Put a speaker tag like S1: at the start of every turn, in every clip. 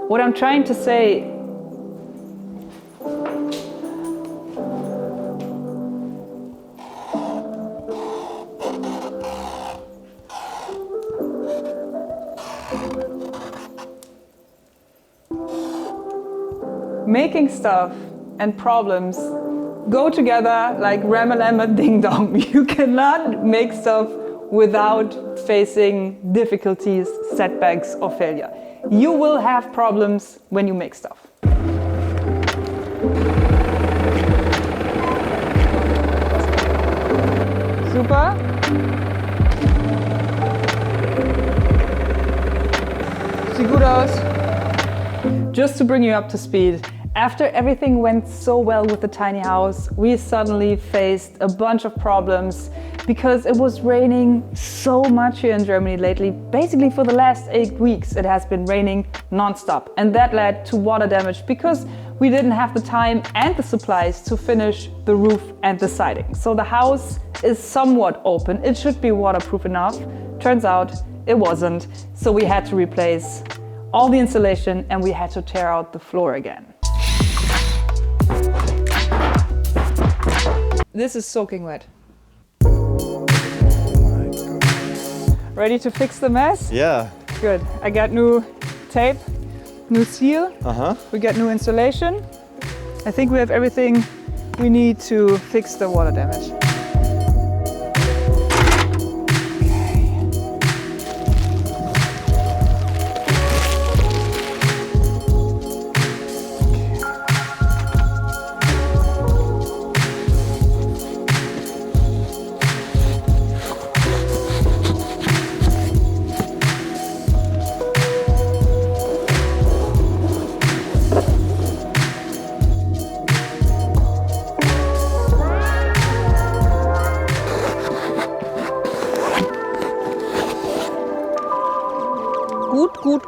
S1: What I'm trying to say, making stuff and problems go together like ram-a-lam-a ding-dong. You cannot make stuff without facing difficulties, setbacks, or failure. You will have problems when you make stuff. Super. Sieht gut aus. Just to bring you up to speed, after everything went so well with the tiny house, we suddenly faced a bunch of problems because it was raining so much here in Germany lately. Basically for the last 8 weeks it has been raining non-stop, and that led to water damage because we didn't have the time and the supplies to finish the roof and the siding. So the house is somewhat open. It should be waterproof enough. Turns out it wasn't, so we had to replace all the insulation and we had to tear out the floor again. This is soaking wet. Ready to fix the mess?
S2: Yeah.
S1: Good. I got new tape, new seal. We got new insulation. I think we have everything we need to fix the water damage.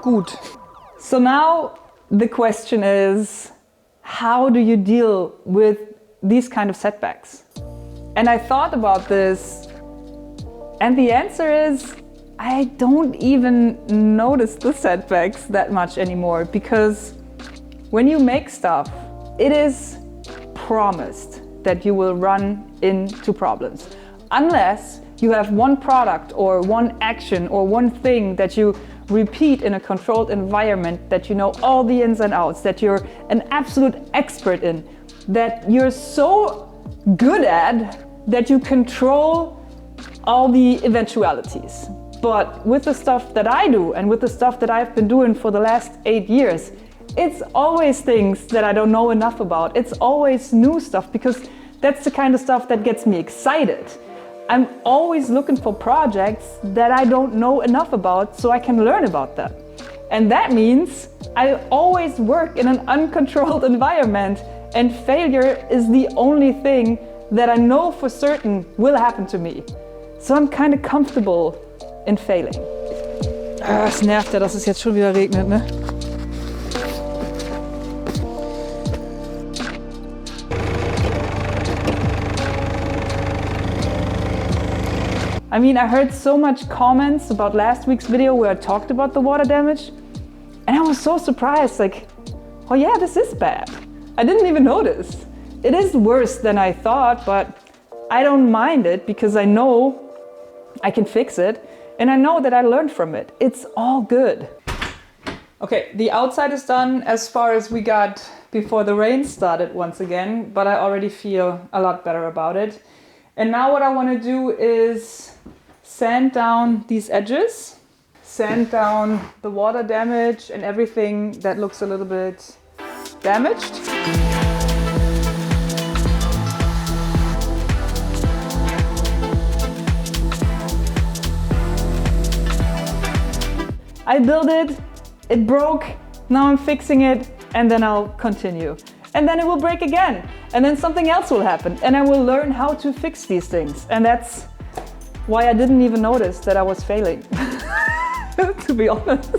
S1: Good. So now the question is, how do you deal with these kind of setbacks? And I thought about this, and the answer is, I don't even notice the setbacks that much anymore, because when you make stuff, it is promised that you will run into problems. Unless you have one product or one action or one thing that you repeat in a controlled environment, that you know all the ins and outs, that you're an absolute expert in, that you're so good at that you control all the eventualities. But with the stuff that I do and with the stuff that I've been doing for the last 8 years, it's always things that I don't know enough about. It's always new stuff, because that's the kind of stuff that gets me excited. I'm always looking for projects that I don't know enough about so I can learn about them. And that means I always work in an uncontrolled environment, and failure is the only thing that I know for certain will happen to me. So I'm kind of comfortable in failing. Es nervt ja, dass es jetzt schon wieder regnet, ne? I mean, I heard so much comments about last week's video where I talked about the water damage, and I was so surprised, like, oh yeah, this is bad. I didn't even notice. It is worse than I thought, but I don't mind it because I know I can fix it, and I know that I learned from it. It's all good. Okay, the outside is done as far as we got before the rain started once again, but I already feel a lot better about it. And now what I want to do is sand down these edges, sand down the water damage and everything that looks a little bit damaged. I built it, it broke, now I'm fixing it, and then I'll continue. And then it will break again, and then something else will happen, and I will learn how to fix these things. And that's why I didn't even notice that I was failing, to be honest.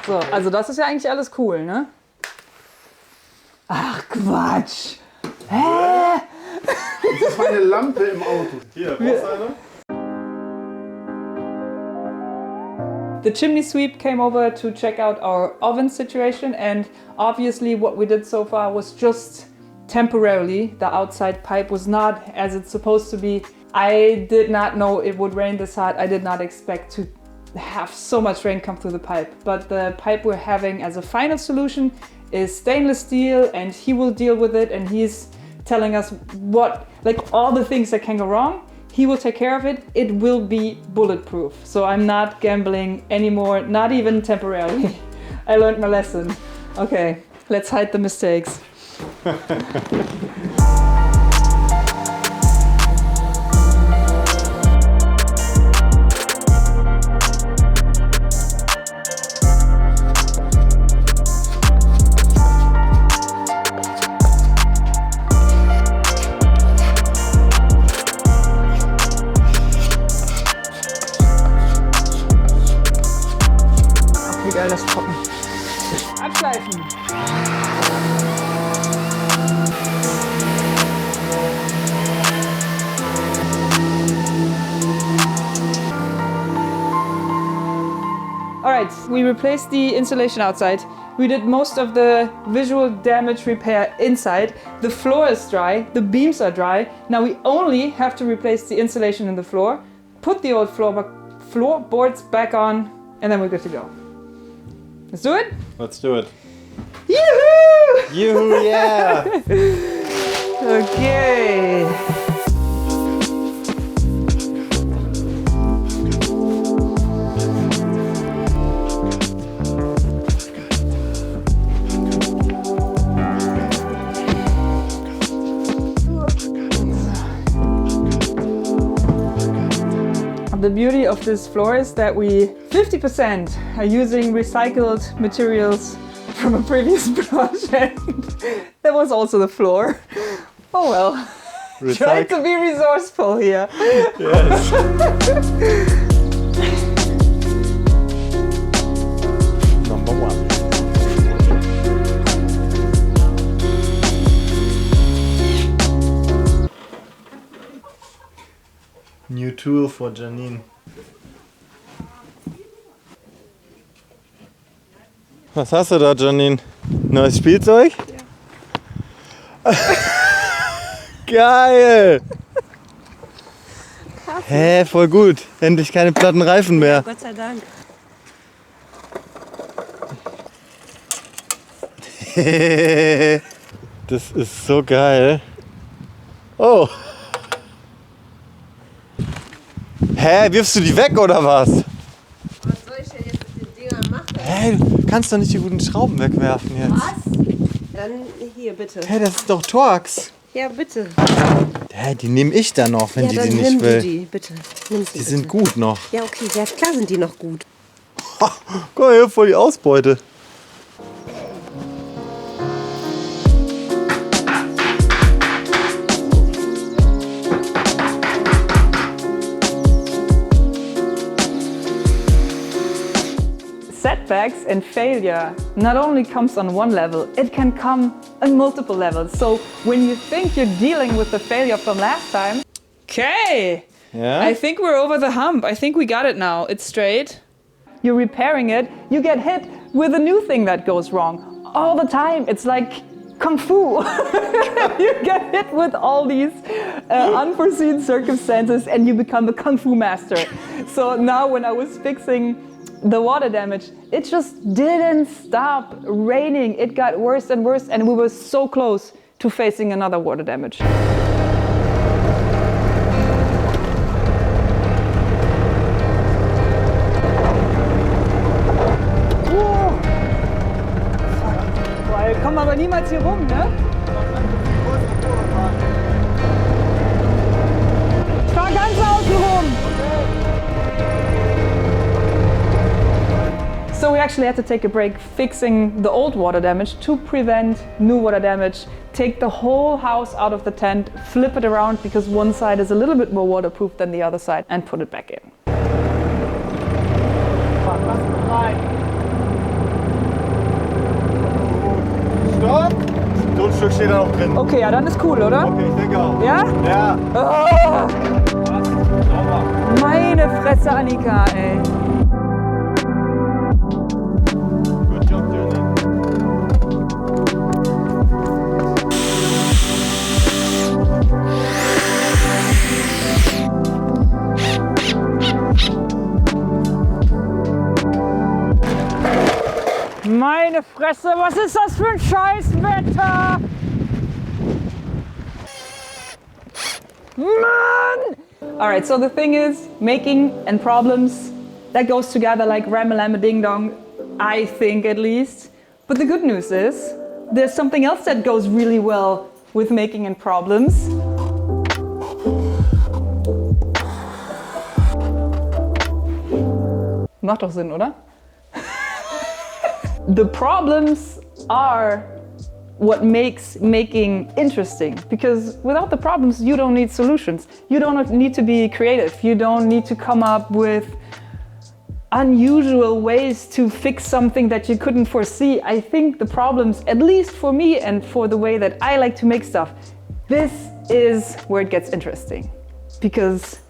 S1: So, also das ist ja eigentlich alles cool, ne? Ach Quatsch! Hä?
S2: Das ist meine Lampe im Auto. Hier, brauchst du eine?
S1: The chimney sweep came over to check out our oven situation, and obviously what we did so far was just temporarily. The outside pipe was not as it's supposed to be. I did not know it would rain this hard. I did not expect to have so much rain come through the pipe. But the pipe we're having as a final solution is stainless steel, and he will deal with it, and he's telling us what, like all the things that can go wrong. He will take care of it. It will be bulletproof. So I'm not gambling anymore, not even temporarily. I learned my lesson. Okay, let's hide the mistakes. Geil, das trocken. Abschleifen. Alright, we replaced the insulation outside. We did most of the visual damage repair inside. The floor is dry, the beams are dry. Now we only have to replace the insulation in the floor, put the old floorboards back on, and then we're good to go. Let's do it?
S3: Let's do it.
S1: Yoo-hoo!
S3: Yoo-hoo, yeah!
S1: Okay. The beauty of this floor is that we 50% are using recycled materials from a previous project. That was also the floor. Oh well. Try to be resourceful here.
S3: Yes. Number one. New tool for Janine. Was hast du da, Janine? Neues Spielzeug? Ja. Geil! Hä, voll gut. Endlich keine platten Reifen mehr.
S4: Ja, Gott sei Dank.
S3: Das ist so geil. Oh! Hä, wirfst du die weg oder was?
S4: Was soll ich denn jetzt mit den Dingern machen?
S3: Hä, du kannst doch nicht die guten Schrauben wegwerfen jetzt.
S4: Was? Dann hier, bitte.
S3: Hä, das ist doch Torx.
S4: Ja, bitte.
S3: Hä, die nehme ich dann noch, wenn
S4: Ja,
S3: die
S4: dann
S3: die
S4: nimm
S3: nicht
S4: du
S3: will.
S4: die, bitte. Nimm sie
S3: Die
S4: bitte.
S3: sind gut noch.
S4: Ja, okay, ja, klar sind die noch gut.
S3: Guck mal hier, voll die Ausbeute.
S1: Setbacks and failure not only comes on one level, it can come on multiple levels. So when you think you're dealing with the failure from last time, okay,
S3: Ja?
S1: I think we're over the hump. I think we got it now. It's straight. You're repairing it, you get hit with a new thing that goes wrong all the time. It's like Kung Fu. You get hit with all these unforeseen circumstances and you become a Kung Fu master. So now when I was fixing the water damage, it just didn't stop raining. It got worse and worse, and we were so close to facing another water damage. Boah, wir kommen aber niemals hier rum, ne? Ich fahr ganz außen rum. So we actually had to take a break fixing the old water damage to prevent new water damage. Take the whole house out of the tent, flip it around because one side is a little bit more waterproof than the other side, and put it back in.
S2: Stopp!
S3: Stück steht da noch drin.
S1: Okay, ja, dann ist cool, oder?
S3: Okay, ich denke auch.
S1: Ja?
S3: Ja.
S1: Oh,
S3: Sauber.
S1: meine Fresse, Annika, ey.
S3: Good job, Janine.
S1: Meine Fresse, was ist das für ein Scheißwetter? Mann! Alright, so the thing is, making and problems, that goes together like ram-a-lam ding dong, I think at least. But the good news is, there's something else that goes really well with making and problems. Macht doch Sinn, oder? The problems are what makes making interesting, because without the problems you don't need solutions. You don't need to be creative. You don't need to come up with unusual ways to fix something that you couldn't foresee. I think the problems, at least for me and for the way that I like to make stuff, this is where it gets interesting. Because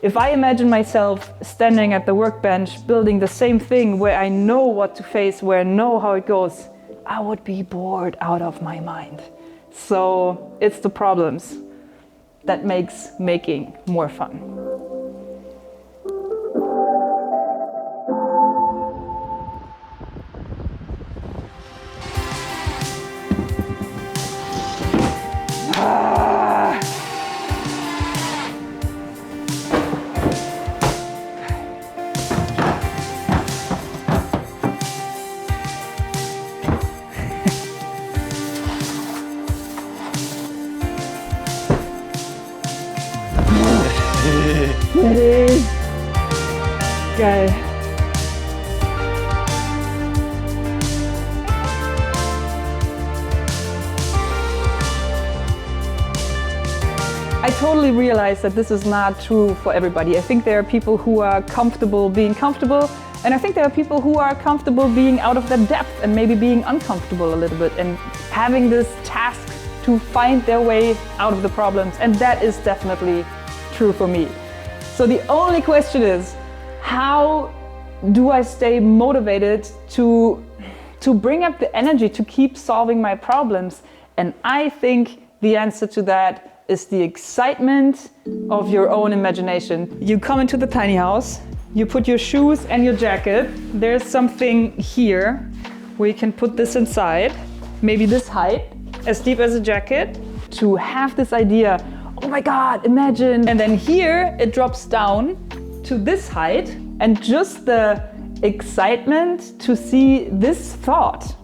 S1: if I imagine myself standing at the workbench building the same thing where I know what to face, where I know how it goes, I would be bored out of my mind. So it's the problems that makes making more fun. Geil. I totally realize that this is not true for everybody. I think there are people who are comfortable being comfortable, and I think there are people who are comfortable being out of their depth and maybe being uncomfortable a little bit and having this task to find their way out of the problems, and that is definitely true for me. So the only question is, how do I stay motivated to bring up the energy to keep solving my problems? And I think the answer to that is the excitement of your own imagination. You come into the tiny house, you put your shoes and your jacket. There's something here where you can put this inside, maybe this height, as deep as a jacket, to have this idea, oh my God, imagine. And then here it drops down to this height, and just the excitement to see this thought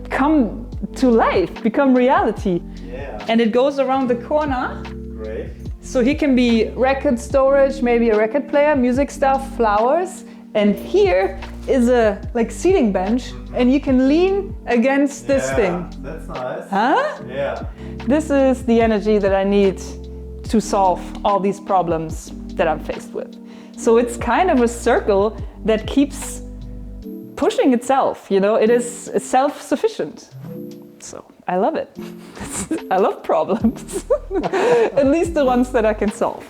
S1: come to life, become reality.
S3: Yeah.
S1: And it goes around the corner.
S3: Great.
S1: So here can be record storage, maybe a record player, music stuff, flowers. And here is a like seating bench, and you can lean against this thing.
S3: That's nice.
S1: Huh?
S3: Yeah.
S1: This is the energy that I need to solve all these problems that I'm faced with. So it's kind of a circle that keeps pushing itself, you know, it is self-sufficient. So I love it. I love problems, at least the ones that I can solve.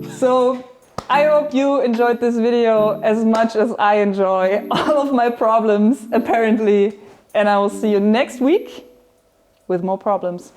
S1: So I hope you enjoyed this video as much as I enjoy all of my problems, apparently. And I will see you next week with more problems.